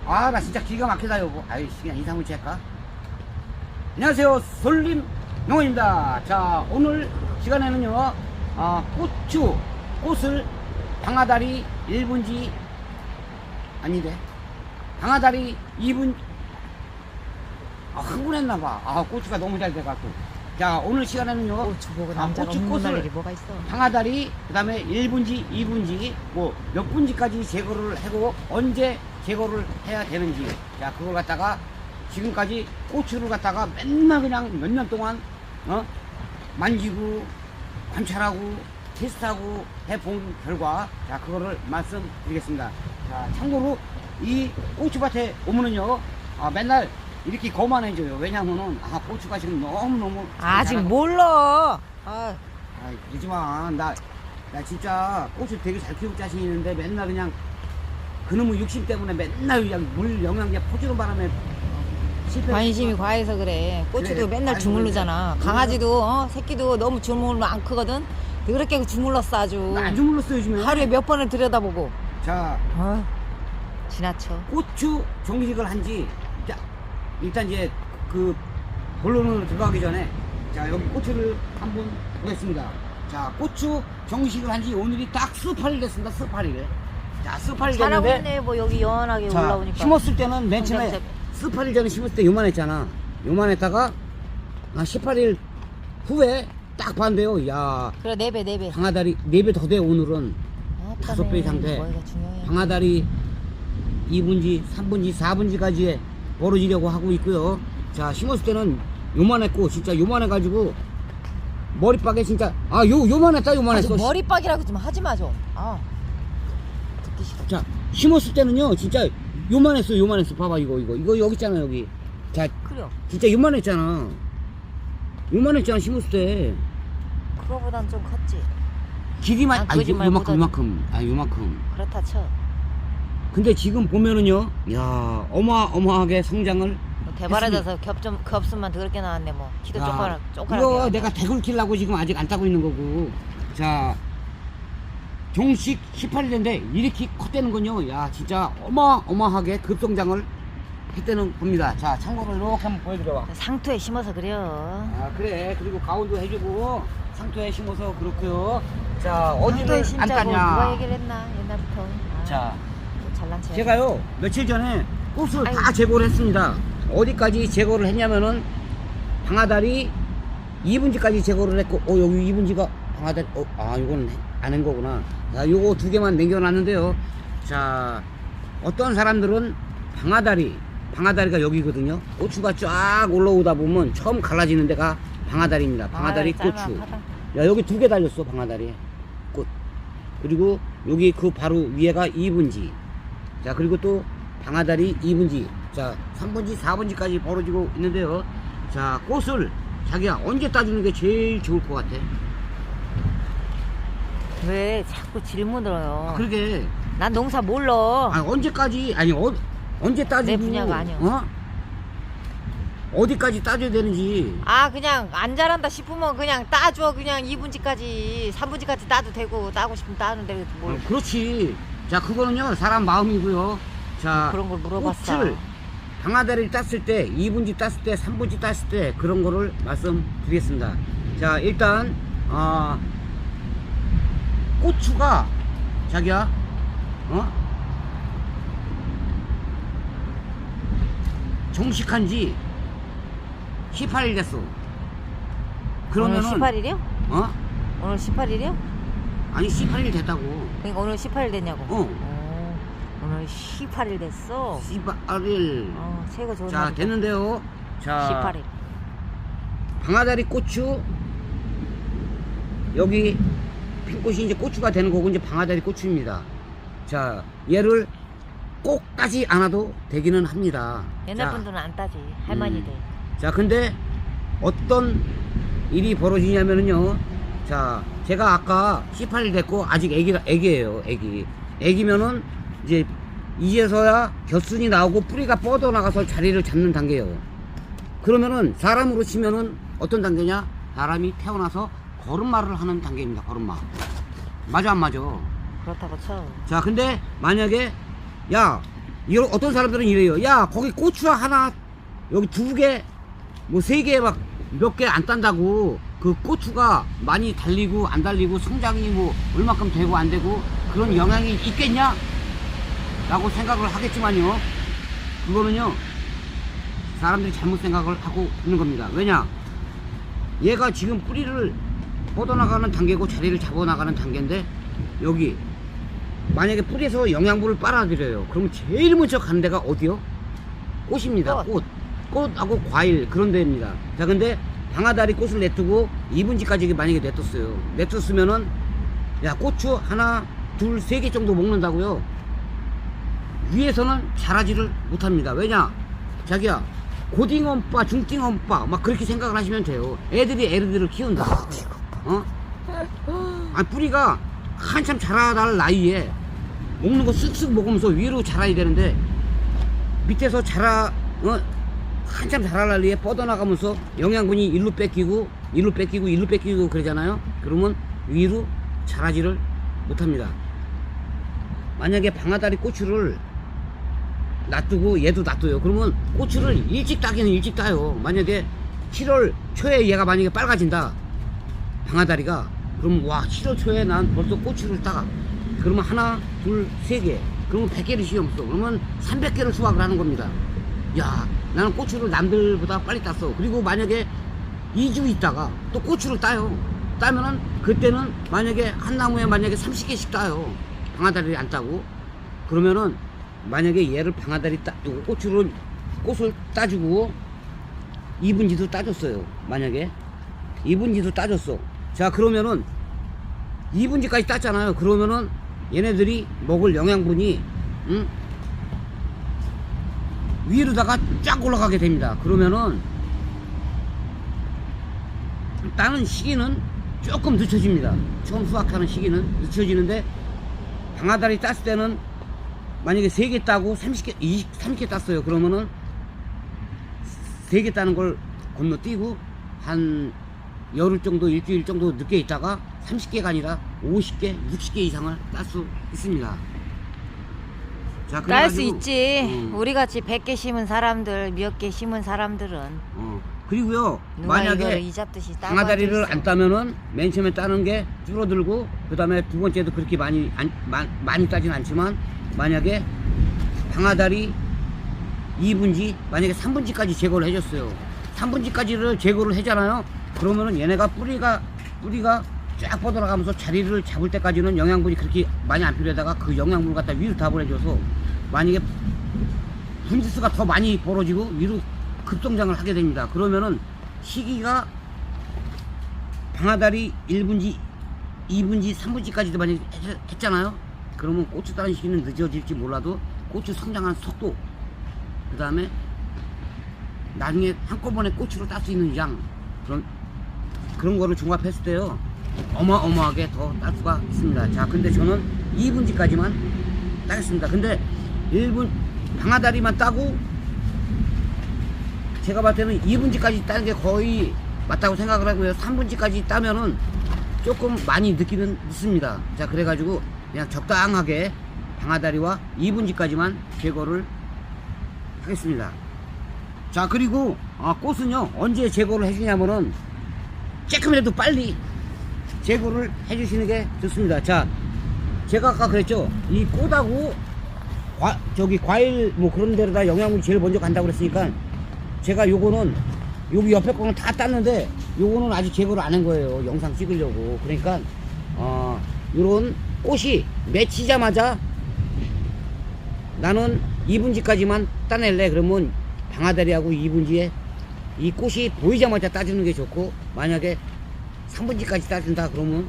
아, 나 진짜 기가 막히다, 여보. 아이, 그냥 인사 한번 할까? 안녕하세요. 솔림 농원입니다. 자, 오늘 시간에는요, 꽃을 방아다리 1분지, 아닌데, 방아다리 2분, 흥분했나봐. 고추가 너무 잘 돼갖고. 자, 오늘 시간에는요, 고추 보고 남자가 고추 흥분할 꽃을 일이 뭐가 있어? 방아다리, 그 다음에 1분지, 2분지, 뭐 몇 분지까지 제거를 하고 언제 제거를 해야 되는지, 자, 그걸 갖다가 지금까지 고추를 갖다가 맨날 그냥 몇 년 동안 만지고 관찰하고 테스트하고 해본 결과, 자, 그거를 말씀드리겠습니다. 자, 참고로 이 고추밭에 오면은요, 맨날 이렇게 거만해져요. 왜냐면은 고추가 지금 너무너무 아직 몰라. 그러지 마. 나 진짜 고추 되게 잘 키울 자신이 있는데 맨날 그냥 그놈의 욕심 때문에 맨날 그냥 물 영양제 퍼주는 바람에 실패. 관심이 과해서 그래. 고추도 그래, 맨날 아이고, 주물르잖아. 그래. 강아지도 새끼도 너무 주물르면 안 크거든. 그렇게 주물렀어 아주. 나 주물렀어 요즘에. 하루에 몇 번을 들여다보고. 자, 지나쳐. 고추 정식을 한지, 자, 일단 이제 그 본론으로 들어가기 전에, 자, 여기 고추를 한번 보겠습니다. 자, 고추 정식을 한지 오늘이 딱 18일 됐습니다. 18일. 자, 18일 잘하고 됐는데, 있네. 뭐 여기 연하게 자, 올라오니까. 심었을 때는 맨 처음에 성장색. 18일 전에 심었을 때 요만했잖아. 요만했다가 18일 후에 딱 봤는데요. 야, 그래 4배. 방아다리 4배 더 돼. 오늘은 5배 이상 돼. 뭐가 중요해. 방아다리 2분지, 3분지, 4분지까지 벌어지려고 하고 있고요. 자, 심었을 때는 요만했고, 진짜 요만해가지고 머리빡에 진짜 요만했다. 요만했어. 머리빡이라고 좀 하지 마 좀. 듣기 싫어. 자, 심었을 때는요, 진짜 요만했어. 봐봐, 이거 여기 있잖아, 여기. 자, 그래요. 진짜 요만했잖아. 심었을 때. 그거보단 좀 컸지. 길이만, 난 거짓말 요만큼. 그렇다 쳐. 근데 지금 보면은요, 야, 어마어마하게 성장을. 대바라져서 겹수만 더럽게 나왔네 뭐. 키도 야, 쪼까랗게. 이거 내가 대굴 키려고 지금 아직 안 따고 있는 거고. 자, 정식 18일 됐는데 이렇게 컸다는 건요, 야, 진짜 어마어마하게 급성장을 했다는 겁니다. 자, 참고로 이렇게 한번 보여드려봐. 상토에 심어서 그래요. 그래. 그리고 가온도 해주고 상토에 심어서 그렇고요. 자, 상토에 어디를 안 심자고 따냐. 누가 얘기를 했나 옛날부터. 자, 잘난 체. 제가요 며칠 전에 꽃을 아이고. 다 제거를 했습니다. 어디까지 제거를 했냐면은 방아다리 2분지까지 제거를 했고, 여기 2분지가 방아다리, 이거는 안 한 거구나. 자, 요거 2개만 남겨놨는데요. 자, 어떤 사람들은 방아다리가 여기거든요. 고추가 쫙 올라오다 보면 처음 갈라지는 데가 방아다리입니다. 방아다리 고추. 야, 여기 2개 달렸어. 방아다리 꽃. 그리고 여기 그 바로 위에가 2분지. 자, 그리고 또 방아다리 2분지. 자, 3분지, 4분지까지 벌어지고 있는데요. 자, 꽃을 자기야 언제 따주는 게 제일 좋을 것 같아? 왜 자꾸 질문을 해요? 그러게. 난 농사 몰라. 언제까지, 언제 따주고, 내 분야가 아니야. 어디까지 따줘야 되는지. 그냥 안 자란다 싶으면 그냥 따줘. 그냥 2분지까지 3분지까지 따도 되고 따고 싶으면 따는데 뭘 그렇지. 자, 그거는요 사람 마음이고요. 자, 그런 걸 물어봤어. 꽃을 방아다리를 땄을 때, 2분지 땄을 때, 3분지 땄을 때 그런 거를 말씀드리겠습니다. 자, 일단 고추가 자기야 정식한 지 18일 됐어. 그러면은 오늘 18일이요? 오늘 18일이요? 아니 18일 됐다고. 그러니까 오늘 18일 됐냐고. 어. 오늘 18일 됐어. 18일. 새거 좋은 자, 날이다. 됐는데요. 자, 18일. 방아다리 고추, 여기 핀꽃이 이제 고추가 되는 거고, 이제 방아다리 고추입니다. 자, 얘를 꼭 따지 않아도 되기는 합니다. 옛날 자, 분들은 안 따지. 할머니들. 자, 근데 어떤 일이 벌어지냐면은요. 자, 제가 아까 18일 됐고 아직 애기예요. 애기면은 이제서야 겨순이 나오고 뿌리가 뻗어나가서 자리를 잡는 단계예요. 그러면은 사람으로 치면은 어떤 단계냐? 사람이 태어나서 걸음마를 하는 단계입니다. 걸음마. 맞아 안 맞아? 그렇다고 쳐. 자, 근데 만약에 야 이런 어떤 사람들은 이래요. 야, 거기 고추 하나, 여기 2개, 뭐 3개 막 몇 개 안 딴다고 그 고추가 많이 달리고 안 달리고 성장이 뭐 얼마큼 되고 안 되고 그런 영향이 있겠냐? 라고 생각을 하겠지만요. 그거는요, 사람들이 잘못 생각을 하고 있는 겁니다. 왜냐? 얘가 지금 뿌리를 뻗어나가는 단계고 자리를 잡아나가는 단계인데, 여기 만약에 뿌리에서 영양분을 빨아들여요. 그러면 제일 먼저 가는 데가 어디요? 꽃입니다. 꽃하고 과일, 그런 데입니다. 자, 근데 방아다리 꽃을 냅두고 2분지까지 만약에 냅뒀어요. 냅뒀으면은, 야, 고추 하나, 둘, 3개 정도 먹는다고요. 위에서는 자라지를 못합니다. 왜냐? 자기야, 고딩엄빠, 중딩엄빠 막 그렇게 생각을 하시면 돼요. 애들이 애들을 키운다. 어? 아, 뿌리가 한참 자라날 나이에 먹는 거 쓱쓱 먹으면서 위로 자라야 되는데, 밑에서 한참 자랄 나이에 뻗어나가면서 영양분이 일로 뺏기고 일로 뺏기고 일로 뺏기고 그러잖아요. 그러면 위로 자라지를 못합니다. 만약에 방아다리 고추를 놔두고 얘도 놔둬요. 그러면 고추를 일찍 따기는 일찍 따요. 만약에 7월 초에 얘가 만약에 빨가진다, 방아다리가, 그러면 와, 7월 초에 난 벌써 고추를 따. 그러면 하나, 둘, 3개. 그러면 100개를 시험써. 그러면 300개를 수확을 하는 겁니다. 야, 나는 고추를 남들보다 빨리 땄어. 그리고 만약에 2주 있다가 또 고추를 따요. 따면은 그때는 만약에 한 나무에 만약에 30개씩 따요. 방아다리를 안 따고. 그러면은 만약에 얘를 방아다리 꽃을 따주고 2분지도 따줬어요. 만약에 2분지도 따줬어. 자, 그러면은 2분지까지 땄잖아요. 그러면은 얘네들이 먹을 영양분이 위로다가 쫙 올라가게 됩니다. 그러면은 따는 시기는 조금 늦춰집니다. 처음 수확하는 시기는 늦춰지는데, 방아다리 땄을 때는 만약에 3개 따고 30개, 30개 땄어요. 그러면은 3개 따는 걸 건너뛰고 한 열흘 정도, 일주일 정도 늦게 있다가 30개가 아니라 50개, 60개 이상을 딸 수 있습니다. 자, 딸 수 있지. 우리같이 100개 심은 사람들, 몇 개 심은 사람들은 그리고요, 누가 이거를 만약에 이잡듯이 따고 방아다리를 앉아있어. 안 따면은 맨 처음에 따는 게 줄어들고, 그 다음에 두 번째도 그렇게 많이 따진 않지만, 만약에 방아다리 2분지, 만약에 3분지까지 제거를 해줬어요. 3분지까지를 제거를 하잖아요. 그러면은 얘네가 뿌리가 쫙 뻗어나가면서 자리를 잡을 때까지는 영양분이 그렇게 많이 안 필요하다가 그 영양분을 갖다 위로 다 보내줘서, 만약에 분지수가 더 많이 벌어지고 위로 급성장을 하게 됩니다. 그러면은 시기가 방아다리 1분지, 2분지, 3분지까지도 많이 했잖아요. 그러면 고추 따는 시기는 늦어질지 몰라도 고추 성장한 속도, 그 다음에 나중에 한꺼번에 고추를 딸 수 있는 양, 그런 거를 종합했을 때요, 어마어마하게 더 딸 수가 있습니다. 자, 근데 저는 2분지까지만 따겠습니다. 근데 1분 방아다리만 따고 제가 봤을 때는 2분지까지 따는 게 거의 맞다고 생각을 하고요. 3분지까지 따면은 조금 많이 늦습니다. 자, 그래가지고 그냥 적당하게 방아다리와 2분지까지만 제거를 하겠습니다. 자, 그리고 꽃은요, 언제 제거를 해주냐면은 조금이라도 빨리 제거를 해주시는 게 좋습니다. 자, 제가 아까 그랬죠. 이 꽃하고 과일 뭐 그런 데로다 영양분이 제일 먼저 간다고 그랬으니까, 제가 요거는 여기 옆에 거는 다 땄는데 요거는 아직 제거를 안 한 거예요. 영상 찍으려고. 그러니까 요런 꽃이 맺히자마자 나는 2분지까지만 따낼래. 그러면 방아다리하고 2분지에 이 꽃이 보이자마자 따주는 게 좋고, 만약에 3분지까지 따준다 그러면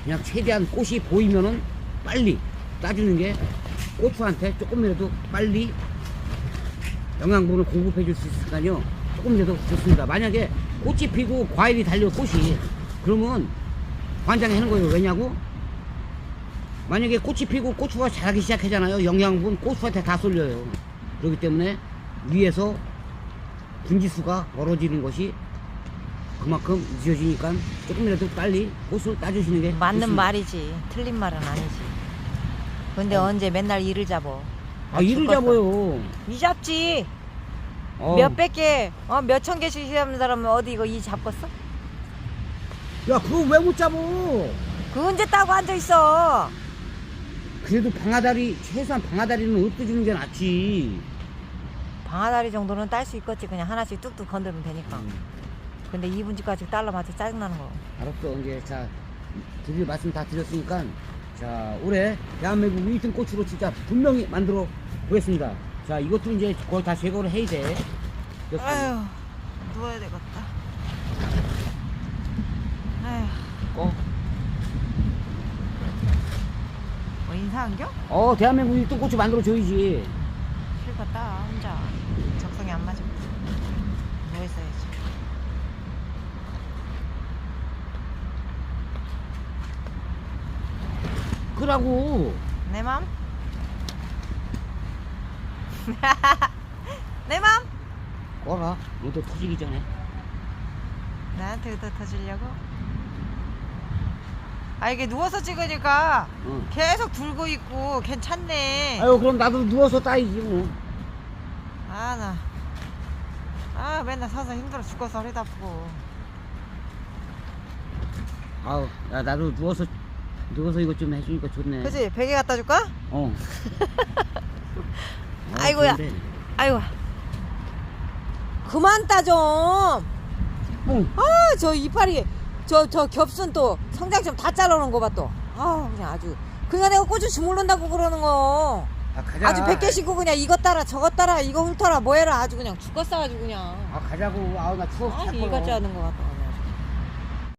그냥 최대한 꽃이 보이면은 빨리 따주는 게 고추한테 조금이라도 빨리 영양분을 공급해 줄 수 있으니까요, 조금이라도 좋습니다. 만약에 꽃이 피고 과일이 달려 꽃이, 그러면 관장하는 거예요. 왜냐고? 만약에 꽃이 피고 고추가 자라기 시작하잖아요. 영양분 고추한테 다 쏠려요. 그렇기 때문에 위에서 분지수가 벌어지는 것이 그만큼 늦어지니까 조금이라도 빨리 꽃을 따주시는 게 맞는 좋습니다. 말이지. 틀린 말은 아니지. 근데 언제 맨날 일을 잡어. 아 이를 죽겠어. 잡아요. 이 잡지. 어. 몇백 개, 몇천 개씩 잡는 사람은 어디 이거 이 잡겠어? 야 그거 왜 못 잡어? 그 언제 따고 앉아 있어? 그래도 방아다리 최소한 방아다리는 엎어지는 게 낫지. 방아다리 정도는 딸 수 있겠지. 그냥 하나씩 뚝뚝 건드리면 되니까. 음. 근데 2분지까지 딸라마자 짜증나는 거. 알았어. 이제 자 드디어 말씀 다 드렸으니까 자 올해 대한민국 1등 고추로 진짜 분명히 만들어 보겠습니다. 자 이것도 이제 거의 다 제거를 해야 돼. 아휴, 누워야 되겠다. 아휴, 어? 뭐 인사한겨? 대한민국 1등 고추 만들어 줘야지. 싫겠다, 혼자. 적성이 안 맞아. 누워있어야지. 그러고 내 맘? 내 맘? 꺼라. 너도 터지기 전에. 나한테 의도 터지려고? 아 이게 누워서 찍으니까 응. 계속 들고 있고 괜찮네. 아유 그럼 나도 누워서 따이지 뭐. 맨날 서서 힘들어 죽겠어. 허리도 아프고. 아우 야 나도 누워서 이것 좀 해주니까 좋네. 그치? 베개 갖다 줄까? 어. 아이고야. 좋은데. 아이고 그만 따 좀. 응. 저 이파리 저 겹순 또 성장 좀 다 잘라놓은 거 봐 또. 그냥 아주 그냥 내가 꼬주 주물른다고 그러는 거. 가자. 아주 100개 씩고 그냥 이것 따라 저것 따라 이거 훑어라 뭐 해라 아주 그냥 죽겠어 아주 그냥. 가자고. 아우 나 추워. 이거 같지 않은 거 같아.